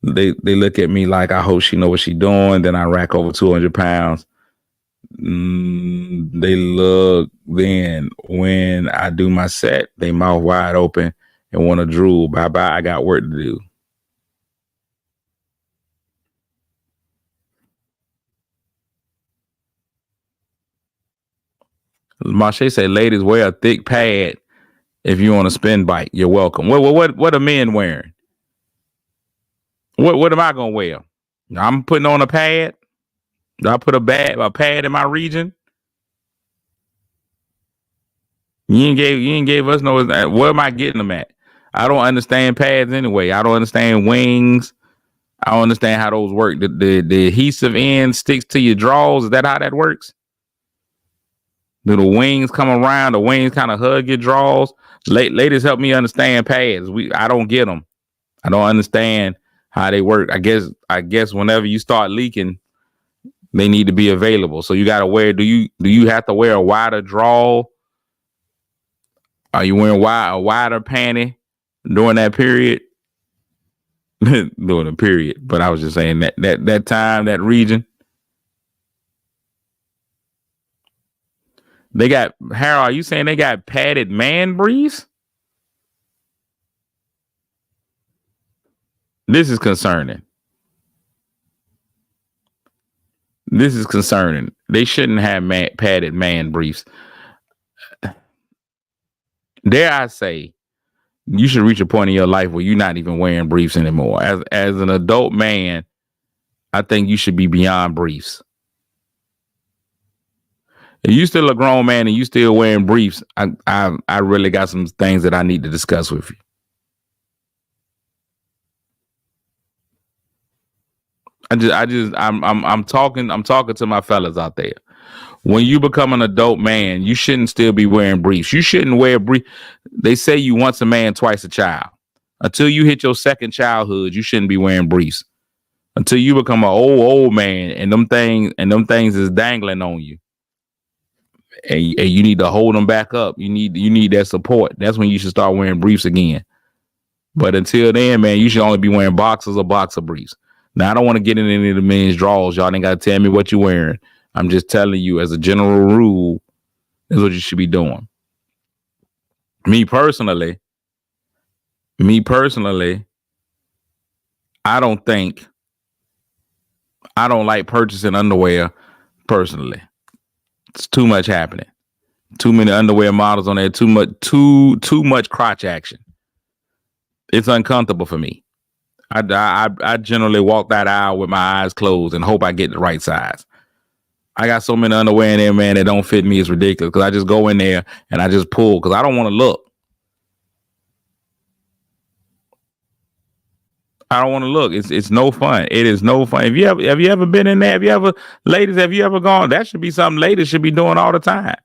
They look at me like I hope she know what she doing. Then I rack over 200 pounds. They look, then when I do my set, they mouth wide open and want to drool. Bye-bye, I got work to do. Marche said, ladies, wear a thick pad if you want a spin bike. You're welcome. What are men wearing? What am I gonna wear? I'm putting on a pad. Do I put a pad in my region? You ain't gave us no. Where am I getting them at? I don't understand pads anyway. I don't understand wings. I don't understand how those work. The adhesive end sticks to your drawers. Is that how that works? Do the wings come around? The wings kind of hug your drawers. Ladies, help me understand pads. I don't get them. I don't understand how they work. I guess whenever you start leaking, they need to be available. So you got to wear. Do you have to wear a wider draw? Are you wearing a wider panty during that period? During the period, but I was just saying that time, that region. They got Harold. Are you saying they got padded man briefs? This is concerning. They shouldn't have padded man briefs. Dare I say, you should reach a point in your life where you're not even wearing briefs anymore. As an adult man, I think you should be beyond briefs. If you still a grown man and you still wearing briefs, I really got some things that I need to discuss with you. I'm talking to my fellas out there. When you become an adult man, you shouldn't still be wearing briefs. You shouldn't wear briefs. They say you once a man, twice a child. Until you hit your second childhood, you shouldn't be wearing briefs. Until you become an old man and them things is dangling on you. And you need to hold them back up. You need that support. That's when you should start wearing briefs again. But until then, man, you should only be wearing boxers or boxer briefs. Now, I don't want to get into any of the men's drawers. Y'all ain't got to tell me what you're wearing. I'm just telling you, as a general rule, is what you should be doing. Me personally, I don't like purchasing underwear personally. It's too much happening. Too many underwear models on there. Too much crotch action. It's uncomfortable for me. I generally walk that aisle with my eyes closed and hope I get the right size. I got so many underwear in there, man, that don't fit me. It's ridiculous because I just go in there and I just pull because I don't want to look. I don't want to look. It's no fun. It is no fun. Have you ever been in there? Have you ever gone? That should be something ladies should be doing all the time.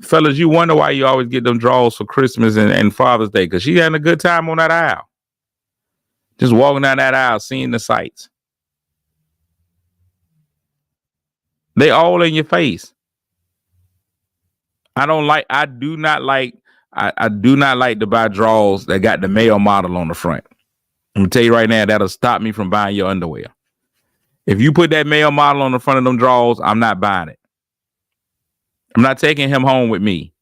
Fellas, you wonder why you always get them draws for Christmas and Father's Day because she having a good time on that aisle. Just walking down that aisle, seeing the sights. They all in your face. I do not like to buy drawers that got the male model on the front. I'm gonna tell you right now, that'll stop me from buying your underwear. If you put that male model on the front of them drawers, I'm not buying it. I'm not taking him home with me.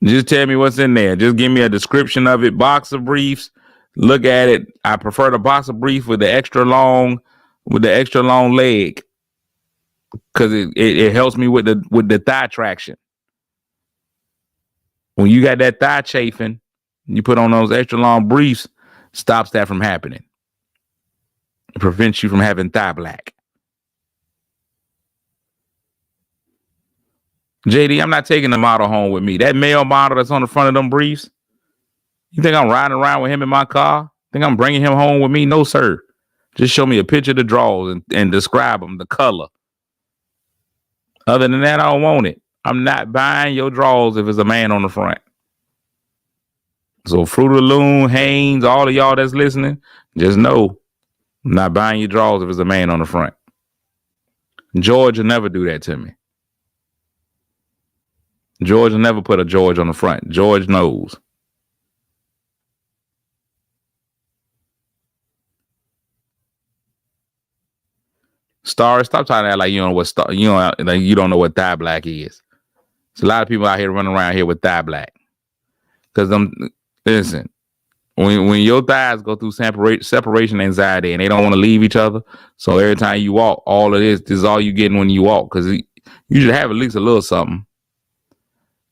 Just tell me what's in there. Just give me a description of it. Boxer briefs. Look at it. I prefer the boxer brief with the extra long leg because it helps me with the thigh traction. When you got that thigh chafing, you put on those extra long briefs, stops that from happening. It prevents you from having thigh black. JD, I'm not taking the model home with me. That male model that's on the front of them briefs, you think I'm riding around with him in my car? Think I'm bringing him home with me? No, sir. Just show me a picture of the drawers and describe them, the color. Other than that, I don't want it. I'm not buying your drawers if it's a man on the front. So Fruit of the Loom, Hanes, all of y'all that's listening, just know I'm not buying your drawers if it's a man on the front. George will never do that to me. George will never put a George on the front. George knows. Star, stop trying to act like you don't know what thigh black is. There's a lot of people out here running around here with thigh black. Because listen, when your thighs go through separation anxiety and they don't want to leave each other, so every time you walk, all of this is all you getting when you walk because You should have at least a little something.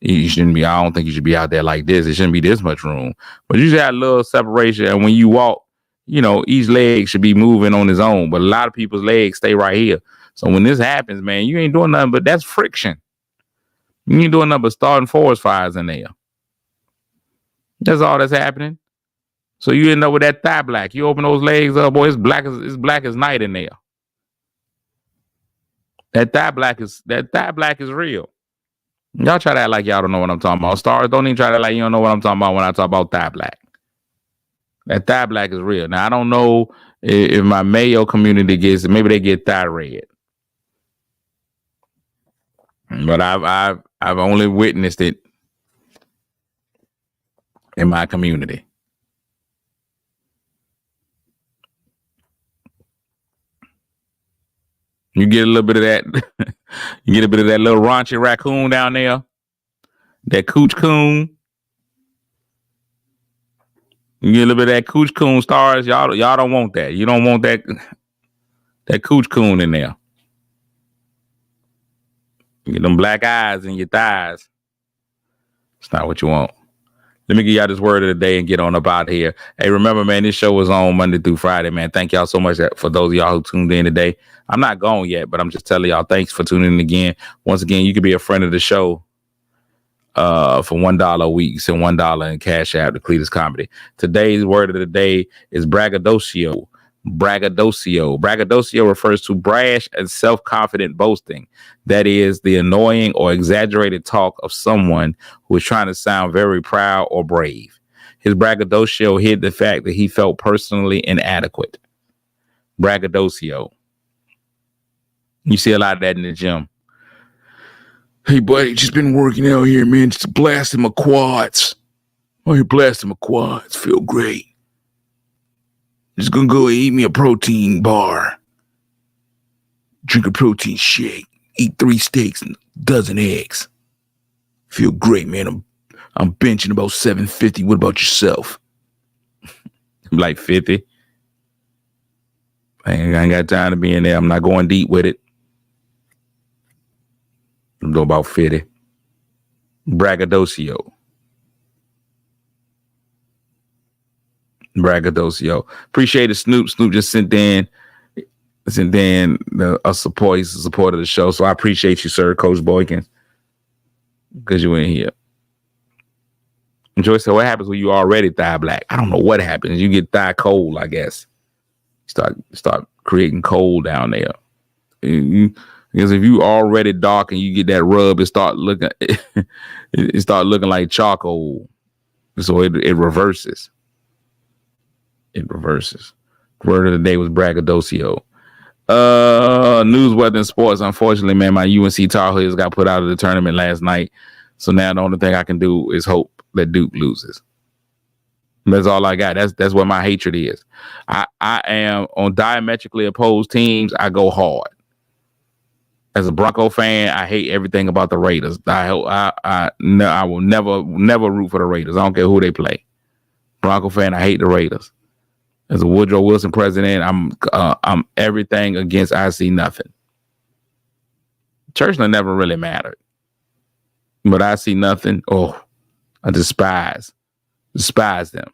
You shouldn't be. I don't think you should be out there like this. It shouldn't be this much room. But you should have a little separation. And when you walk, each leg should be moving on its own. But a lot of people's legs stay right here. So when this happens, man, you ain't doing nothing but that's friction. You ain't doing nothing but starting forest fires in there. That's all that's happening. So you end up with that thigh black. You open those legs up, boy, it's black as night in there. That thigh black is real. Y'all try to act like y'all don't know what I'm talking about. Stars, don't even try to act like you don't know what I'm talking about when I talk about thigh black. That thigh black is real. Now I don't know if my Mayo community gets it. Maybe they get thigh red. But I've only witnessed it in my community. You get a little bit of that. You get a bit of that little raunchy raccoon down there. That cooch coon. You get a little bit of that cooch coon, Stars. Y'all don't want that. You don't want that cooch coon in there. You get them black eyes in your thighs. It's not what you want. Let me give y'all this word of the day and get on up out here. Hey, remember, man, this show is on Monday through Friday, man. Thank y'all so much for those of y'all who tuned in today. I'm not gone yet, but I'm just telling y'all thanks for tuning in again. Once again, you can be a friend of the show for $1 a week. Send $1 in Cash App to Cletus Comedy. Today's word of the day is braggadocio. Braggadocio. Braggadocio refers to brash and self-confident boasting. That is the annoying or exaggerated talk of someone who is trying to sound very proud or brave. His braggadocio hid the fact that he felt personally inadequate. Braggadocio. You see a lot of that in the gym. Hey, buddy, just been working out here, man. Just blasting my quads. Oh, you're blasting my quads. Feel great. Just gonna go eat me a protein bar. Drink a protein shake. Eat 3 steaks and a dozen eggs. Feel great, man. I'm benching about 750. What about yourself? I'm like 50. I ain't got time to be in there. I'm not going deep with it. I'm doing about 50. Braggadocio. Braggadocio. Appreciate it, Snoop. Snoop just sent in a support. He's a supporter of the show. So I appreciate you, sir, Coach Boykins, because you in here. Joyce said, what happens when you already thigh black? I don't know what happens. You get thigh cold, I guess. Start creating cold down there. Because if you already dark and you get that rub, it start looking like charcoal. So it reverses. It reverses. The word of the day was braggadocio. News, weather, and sports. Unfortunately, man, my UNC Tar Heels got put out of the tournament last night. So now the only thing I can do is hope that Duke loses. That's all I got. That's what my hatred is. I am on diametrically opposed teams. I go hard. As a Bronco fan, I hate everything about the Raiders. I will never root for the Raiders. I don't care who they play. Bronco fan, I hate the Raiders. As a Woodrow Wilson president, I'm everything against I see nothing. Churchland never really mattered. But I see nothing. Oh, I despise them.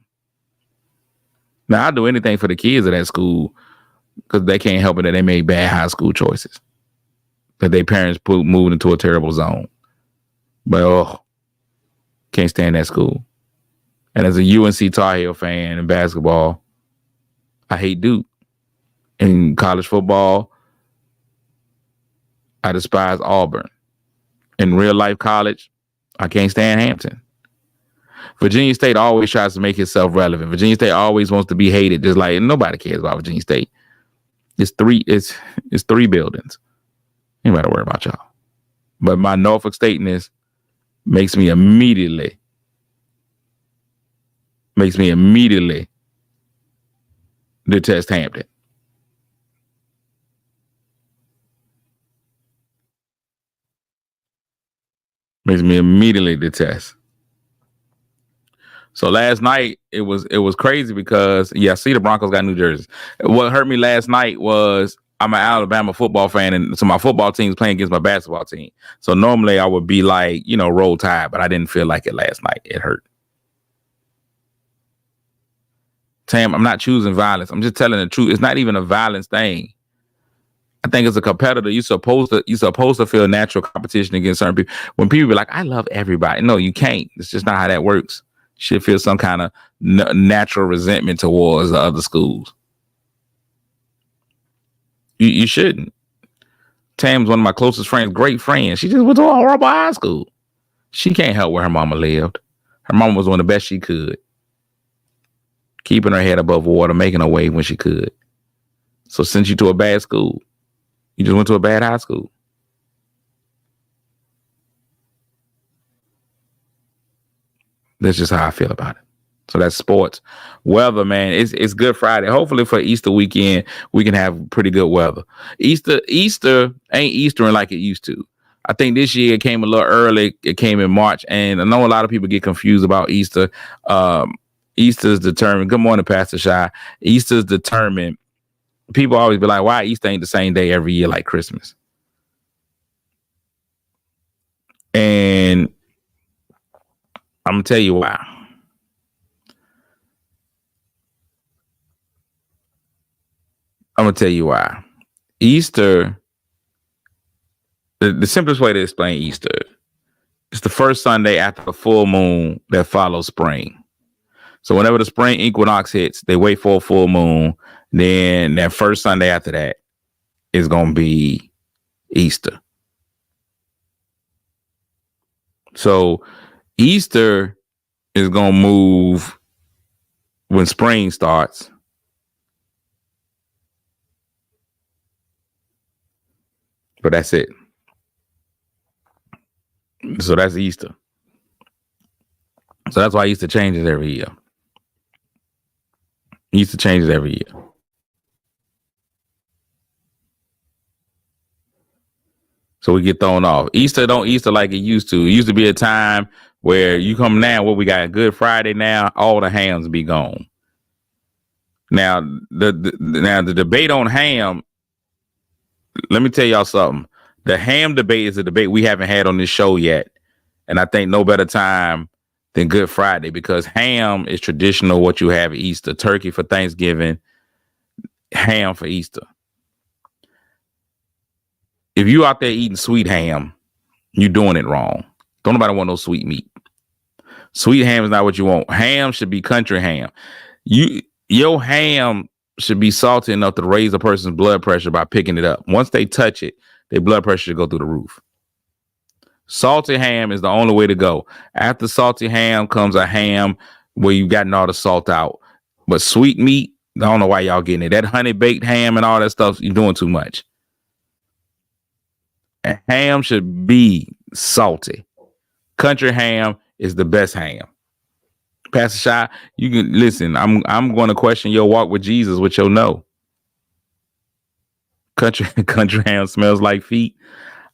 Now, I'll do anything for the kids of that school because they can't help it that they made bad high school choices. That their parents moved into a terrible zone. But, can't stand that school. And as a UNC Tar Heel fan in basketball, I hate Duke. In college football, I despise Auburn. In real life college, I can't stand Hampton. Virginia State always tries to make itself relevant. Virginia State always wants to be hated, just like nobody cares about Virginia State. It's three buildings. Ain't got to worry about y'all. But my Norfolk Stateness makes me immediately detest Hampton. Makes me immediately detest. So last night it was crazy because I see the Broncos got New Jersey. What hurt me last night was I'm an Alabama football fan, and so my football team is playing against my basketball team. So normally I would be like, roll tide, but I didn't feel like it last night. It hurt. Tam, I'm not choosing violence. I'm just telling the truth. It's not even a violence thing. I think as a competitor, you're supposed to feel natural competition against certain people. When people be like, I love everybody. No, you can't. It's just not how that works. You should feel some kind of natural resentment towards the other schools. You shouldn't. Tam's one of my closest friends, great friend. She just went to Horrible High School. She can't help where her mama lived. Her mama was doing the best she could, keeping her head above water, making her way when she could. So sent you to a bad school. You just went to a bad high school. That's just how I feel about it. So that's sports. Weather, man, it's Good Friday. Hopefully for Easter weekend, we can have pretty good weather. Easter ain't Eastering like it used to. I think this year it came a little early. It came in March, and I know a lot of people get confused about Easter. Easter's determined. Good morning, Pastor Shy. Easter's determined. People always be like, why Easter ain't the same day every year like Christmas? And I'm going to tell you why. Easter, the simplest way to explain Easter, it's the first Sunday after the full moon that follows spring. So whenever the spring equinox hits, they wait for a full moon. Then that first Sunday after that is going to be Easter. So Easter is going to move when spring starts. But that's it. So that's Easter. So that's why Easter changes every year. Easter changes every year. So we get thrown off. Easter don't Easter like it used to. It used to be a time where you come now, what we got, Good Friday now, all the hams be gone. Now, the debate on ham, let me tell y'all something. The ham debate is a debate we haven't had on this show yet. And I think no better time than Good Friday, because ham is traditional, what you have at Easter. Turkey for Thanksgiving, ham for Easter. If you out there eating sweet ham, you're doing it wrong. Don't nobody want no sweet meat. Sweet ham is not what you want. Ham should be country ham. Your ham should be salty enough to raise a person's blood pressure by picking it up. Once they touch it, their blood pressure should go through the roof. Salty ham is the only way to go. After salty ham comes a ham where you've gotten all the salt out. But sweet meat, I don't know why y'all getting it. That honey baked ham and all that stuff, you're doing too much. And ham should be salty. Country ham is the best ham. Pastor Shy, you can listen. I'm going to question your walk with Jesus with your no. Country ham smells like feet.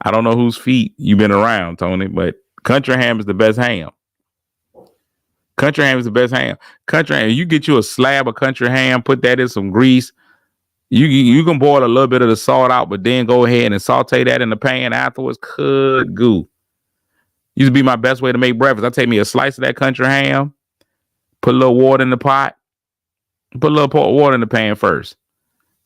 I don't know whose feet you've been around, Tony, but country ham is the best ham. Country ham is the best ham. Country ham, you get you a slab of country ham, put that in some grease. You can boil a little bit of the salt out, but then go ahead and saute that in the pan afterwards. Good goo. Used to be my best way to make breakfast. I take me a slice of that country ham, put a little water in the pot, put a little water in the pan first.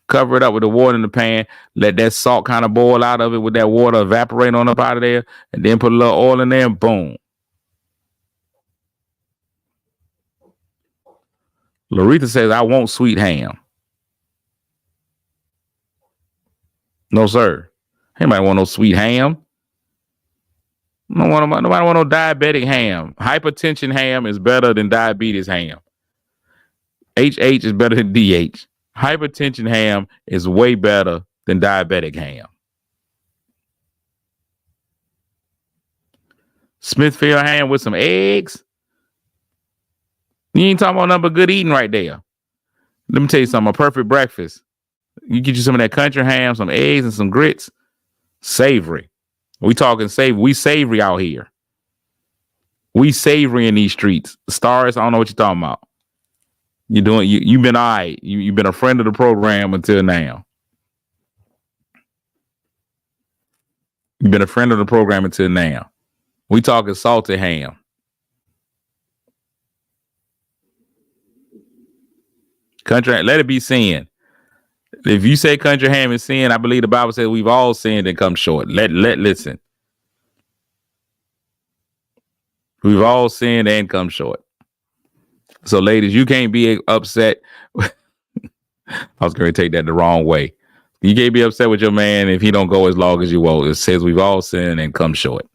Cover it up with the water in the pan. Let that salt kind of boil out of it with that water, evaporate on up out of there, and then put a little oil in there and boom. Laretha says, I want sweet ham. No, sir. Anybody want no sweet ham? Nobody want no diabetic ham. Hypertension ham is better than diabetes ham. HH is better than DH. Hypertension ham is way better than diabetic ham. Smithfield ham with some eggs. You ain't talking about nothing but good eating right there. Let me tell you something, a perfect breakfast. You get you some of that country ham, some eggs, and some grits. Savory. We talking savory. We savory out here. We savory in these streets. Stars, I don't know what you're talking about. You've been all right. You've been a friend of the program until now. You've been a friend of the program until now. We talking salted ham. Country, let it be sin. If you say country ham is sin, I believe the Bible says we've all sinned and come short. Listen. We've all sinned and come short. So, ladies, you can't be upset. I was going to take that the wrong way. You can't be upset with your man if he don't go as long as you want. It says we've all sinned and come short.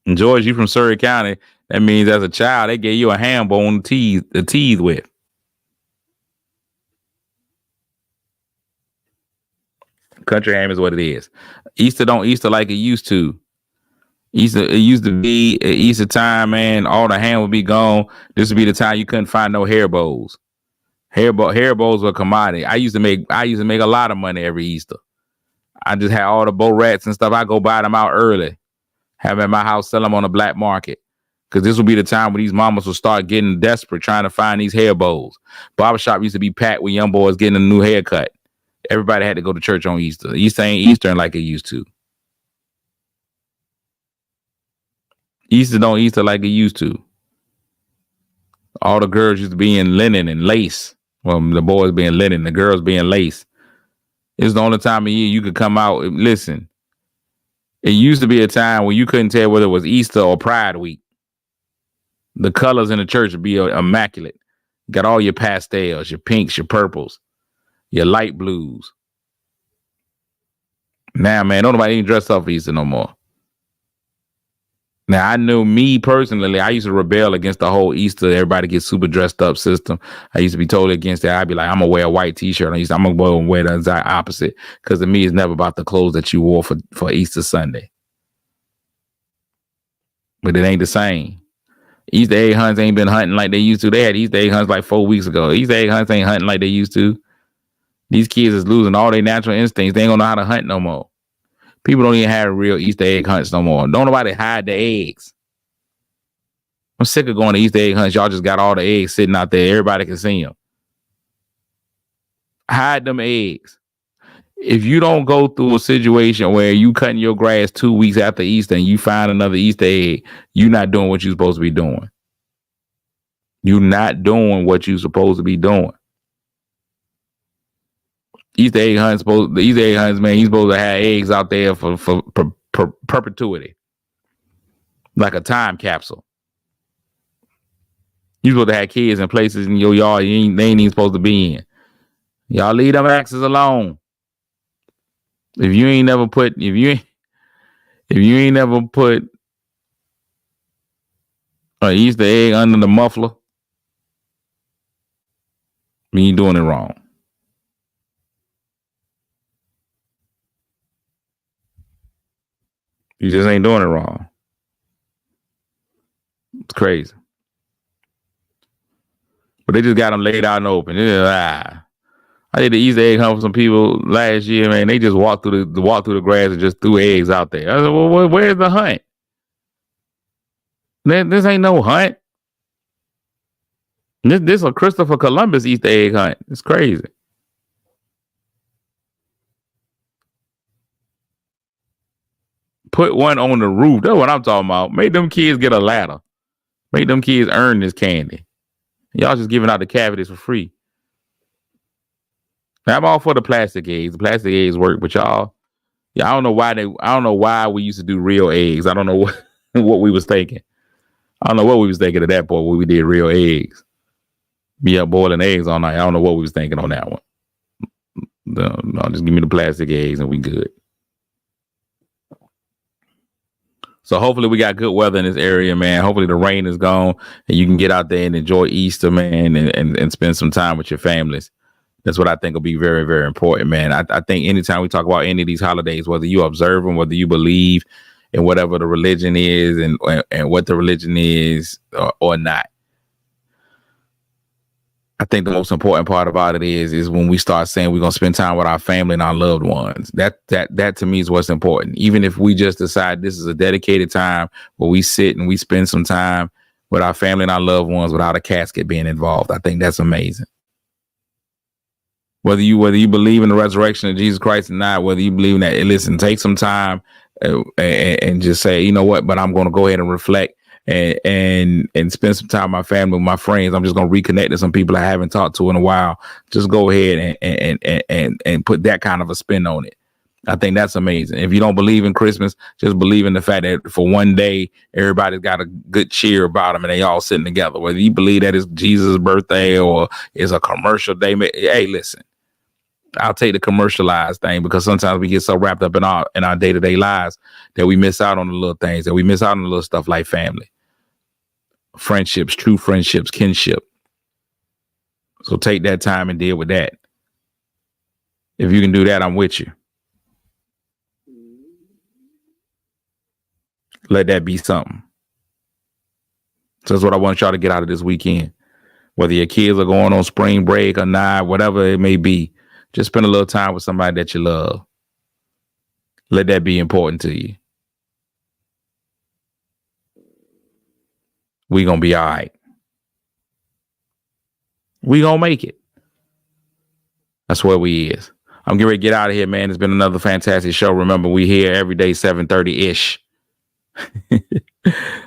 And George, you from Surrey County. That means as a child, they gave you a ham bone to tease with. Country ham is what it is. Easter don't Easter like it used to. Easter, it used to be at Easter time, man. All the ham would be gone. This would be the time you couldn't find no hair bows. Hair bows were a commodity. I used to make a lot of money every Easter. I just had all the bow rats and stuff. I go buy them out early, have them at my house, sell them on the black market. Because this will be the time where these mamas will start getting desperate trying to find these hair bows. Barbershop used to be packed with young boys getting a new haircut. Everybody had to go to church on Easter. Easter ain't Eastern like it used to. Easter don't Easter like it used to. All the girls used to be in linen and lace. Well, the boys being linen, the girls being lace. It's the only time of year you could come out. Listen, it used to be a time when you couldn't tell whether it was Easter or Pride Week. The colors in the church would be immaculate. You got all your pastels, your pinks, your purples, your light blues. Now, man, don't nobody even dress up for Easter no more. Now, I knew me personally, I used to rebel against the whole Easter, everybody gets super dressed up system. I used to be totally against that. I'd be like, I'm going to wear a white t-shirt. I'm going to wear the exact opposite. Because to me, it's never about the clothes that you wore for Easter Sunday. But it ain't the same. Easter egg hunts ain't been hunting like they used to. They had Easter egg hunts like 4 weeks ago. Easter egg hunts ain't hunting like they used to. These kids is losing all their natural instincts. They ain't gonna know how to hunt no more. People don't even have real Easter egg hunts no more. Don't nobody hide the eggs. I'm sick of going to Easter egg hunts. Y'all just got all the eggs sitting out there. Everybody can see them. Hide them eggs. If you don't go through a situation where you cutting your grass 2 weeks after Easter and you find another Easter egg, you're not doing what you're supposed to be doing. You're not doing what you're supposed to be doing. Easter egg hunts, man, you're supposed to have eggs out there for perpetuity. Like a time capsule. You're supposed to have kids in places in your yard they ain't even supposed to be in. Y'all leave them axes alone. If you ain't never put an Easter egg under the muffler, you ain't doing it wrong. You just ain't doing it wrong. It's crazy. But they just got them laid out and open. I did the Easter egg hunt for some people last year, man. They just walked through the grass and just threw eggs out there. I said, well, where's the hunt? This ain't no hunt. This a Christopher Columbus Easter egg hunt. It's crazy. Put one on the roof. That's what I'm talking about. Make them kids get a ladder. Make them kids earn this candy. Y'all just giving out the cavities for free. Now, I'm all for the plastic eggs. The plastic eggs work, but y'all, I don't know why we used to do real eggs. I don't know what we was thinking. I don't know what we was thinking at that point when we did real eggs. Be up boiling eggs all night. I don't know what we was thinking on that one. No, just give me the plastic eggs and we good. So hopefully we got good weather in this area, man. Hopefully the rain is gone and you can get out there and enjoy Easter, man, and spend some time with your families. That's what I think will be very, very important, man. I think anytime we talk about any of these holidays, whether you observe them, whether you believe in whatever the religion is and what the religion is or not, I think the most important part about it is when we start saying we're going to spend time with our family and our loved ones. That to me is what's important. Even if we just decide this is a dedicated time where we sit and we spend some time with our family and our loved ones without a casket being involved. I think that's amazing. Whether you believe in the resurrection of Jesus Christ or not, whether you believe in that, listen, take some time and just say, you know what, but I'm going to go ahead and reflect and spend some time with my family, with my friends. I'm just going to reconnect to some people I haven't talked to in a while. Just go ahead and put that kind of a spin on it. I think that's amazing. If you don't believe in Christmas, just believe in the fact that for one day, everybody's got a good cheer about them and they all sitting together. Whether you believe that it's Jesus' birthday or it's a commercial day, hey, listen, I'll take the commercialized thing, because sometimes we get so wrapped up in our day-to-day lives that we miss out on the little things, that we miss out on the little stuff like family, friendships, true friendships, kinship. So take that time and deal with that. If you can do that, I'm with you. Let that be something. So that's what I want y'all to get out of this weekend. Whether your kids are going on spring break or not, whatever it may be, just spend a little time with somebody that you love. Let that be important to you. We gonna be all right. We gonna make it. That's where we is. I'm getting ready to get out of here, man. It's been another fantastic show. Remember, we here every day, 7:30-ish.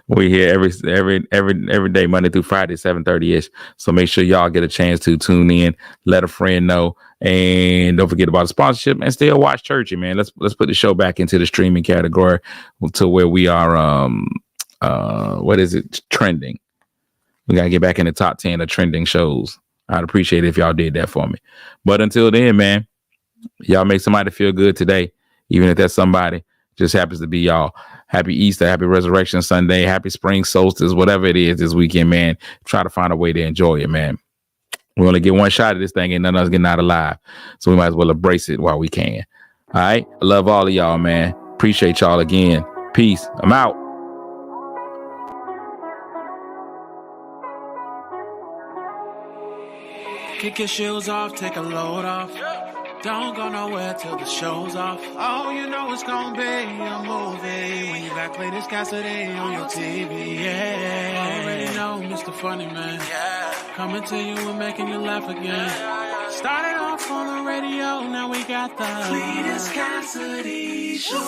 We here every day, Monday through Friday, 7:30-ish. So make sure y'all get a chance to tune in, let a friend know, and don't forget about the sponsorship, and still watch churchy, man. Let's put the show back into the streaming category to where we are what is it, trending. We gotta get back in the top 10 of trending shows. I'd appreciate it if y'all did that for me. But until then, man, y'all make somebody feel good today, even if that somebody just happens to be y'all. Happy Easter, happy Resurrection Sunday, happy spring solstice, whatever it is this weekend, man. Try to find a way to enjoy it, man. We only get one shot at this thing, and none of us getting out alive. So we might as well embrace it while we can. All right. I love all of y'all, man. Appreciate y'all again. Peace. I'm out. Kick your shoes off, take a load off. Don't go nowhere till the show's off. Oh, you know it's gonna be a movie when you got Cletus Cassidy on your TV. Yeah, already know Mr. Funny Man. Coming to you and making you laugh again. Started off on the radio, now we got the Cletus Cassidy Show.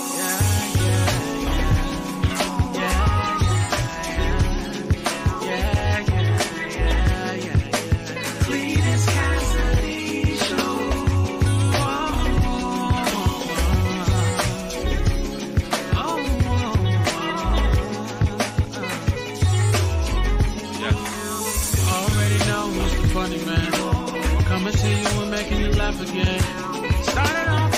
Cletus Cassidy Show. Funny Man, coming to you and making you laugh again. Started off